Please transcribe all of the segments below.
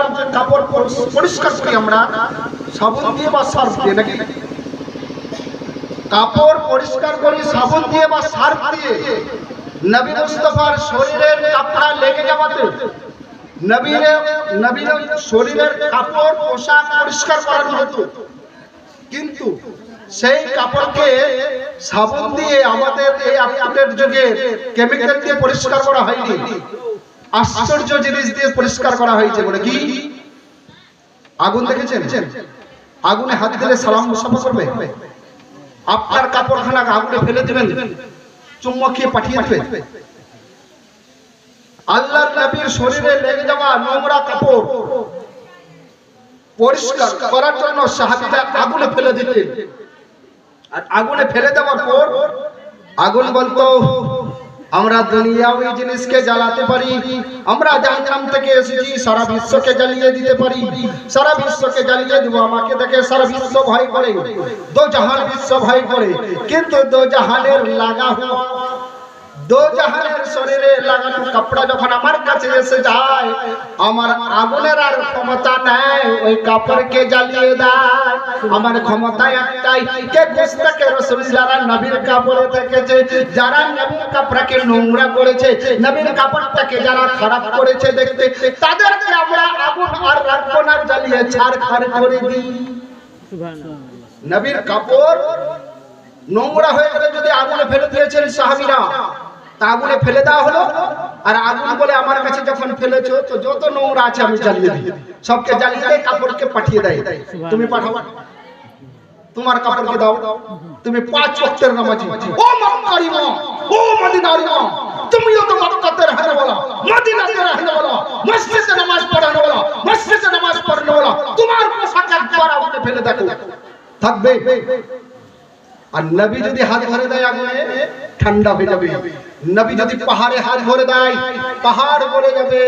মুসলমান যে কাপড় পরিষ্কার করি আমরা সাবুন দিয়ে বা সার্ফ দিয়ে, নাকি? কাপড় পরিষ্কার করি সাবুন দিয়ে বা সার্ফ দিয়ে। নবী মুস্তাফার শরীরের কাপড় লেগে যাওয়াতে নবীর শরীরের কাপড় পোশাক পরিষ্কার করানো হতো, কিন্তু সেই কাপড়কে সাবুন দিয়ে আমাদের এই আপডেট যুগে কেমিক্যাল দিয়ে পরিষ্কার করা হয়নি, আশ্চর্য জিনিস দিয়ে পরিষ্কার করা হয়েছে। বলে কি? আগুন দেখেছেন? আগুনে হাত দিলে সালাম মুসাফা করবে? আপনার কাপড়খানা আগুনে ফেলে দিবেন, চুম্বক খেয়ে পাঠিয়ে দেবে। আল্লাহর নবীর শরীরে লেগে যাওয়া নোংরা কাপড় পরিষ্কার করার জন্য সাহাবীরা আগুনে ফেলে দিতেন। আর আগুনে ফেলে দেওয়ার পর আগুন বলতো, আমরা দুনিয়াবি জিনিসকে জ্বালাতে পারি, আমরা জাহান্নাম থেকে এসেছি, সারা বিশ্বকে জ্বালিয়ে দিতে পারি, সারা বিশ্বকে জ্বালিয়ে দেব। আমাকে দেখে সারা বিশ্ব ভয় করে, দো জাহান বিশ্ব ভয় করে, কিন্তু দো জাহানের লাগা হওয়া, দো জাহানের শরীরে লাগানো কাপড় যখন আমার কাছে এসে যায়, আমার আগুনের আর ক্ষমতা নাই ওই কাপড়কে জ্বালিয়ে দেয়। আমার ক্ষমতা একটাই, কে গোস্তাকে রাসূল যারা নবীর কাপড়ে দেখেছে, যারা নবীর কাপড়কে নোংরা করেছে, নবীর কাপড়টাকে যারা খারাপ করেছে দেখতে, তাদেরকে আমরা আগুন আর রাখবো না, জ্বালিয়ে ছারখার করে দিই। সুবহানাল্লাহ। নবীর কাপড় নোংরা হয়ে গেলে যদি আগুনে ফেলে দিয়েছেন সাহাবীরা, তা আগুনে ফেলে দেওয়া হলো। আর আগুন বলে আমার কাছে যখন ফেলেছো তো যত নোংরা আছে আমি জ্বালিয়ে দিই, সবকে জ্বালিয়ে দেয়, কাপড়কে পাঠিয়ে দেয়। তুমি পাঠাও, তোমার কাপড়কে দাও। তুমি 5 ওয়াক্তের নামাজি, ও মক্কারি মা, ও মদিনারি মা, তুমিও তো মক্কাতে रहने वाला, মদিনাতে रहने वाला, মসজিদে নামাজ পড়ানো वाला, মসজিদে নামাজ পড়ানো वाला, তোমার পোশাক একবার আগুনে ফেলে দেখো, থাকবে? আর নবী যদি হাত ধরে দেয় আগুনে, ঠান্ডা হয়ে যাবে। নবী যদি পাহাড়ে হাত ধরে দেয়, পাহাড় পড়ে যাবে।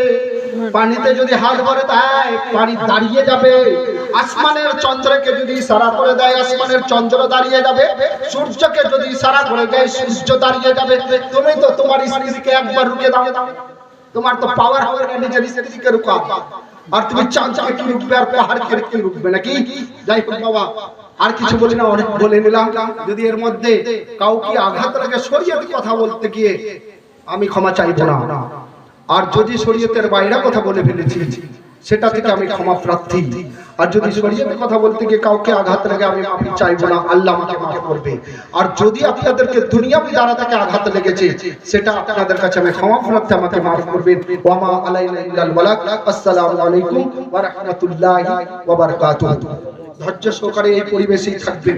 পানিতে যদি হাত ধরে দেয়, পানি দাঁড়িয়ে যাবে। আসমানের চন্দ্রকে যদি ইশারা করে দেয়, আসমানের চন্দ্র দাঁড়িয়ে যাবে। সূর্যকে যদি ইশারা করে দেয়, সূর্য দাঁড়িয়ে যাবে। তুমি তো তোমার স্ত্রীকে একবার রুকে দাও, তোমার তো পাওয়ার হবে না নিজের স্ত্রীকে রুকা। আর তুমি চাঁদকে কি রুকবে আর পাহাড়কে কি রুকবে, নাকি? যাই হোক বাবা, আর কিছু বলি না, অনেক বলে নিলাম। যদি এর মধ্যে কাউকে আঘাত লাগে শরীয়তের কথা বলতে গিয়ে আমি ক্ষমা চাইবো না। আর যদি শরীয়তের বাইরে কথা বলে ফেলেছি সেটা থেকে আমি ক্ষমা প্রার্থী। আর যদি শরীয়তের কথা বলতে গিয়ে কাউকে আঘাত লাগে আমি মাফি চাইবো না, আল্লাহ আমাকে মাফ করবে। আর যদি আপনাদেরকে দুনিয়াবি দ্বারা থেকে আঘাত লেগেছে সেটা আপনাদের কাছে আমি ক্ষমা প্রার্থী, আমাকে মাফ করবেন। ওয়া মা আলাইনা ইল্লাল বালাগ। আসসালামু আলাইকুম ওয়া রাহমাতুল্লাহি ওয়া বারাকাতুহু। ধৈর্য সহকারে এই পরিবেশেই থাকবেন।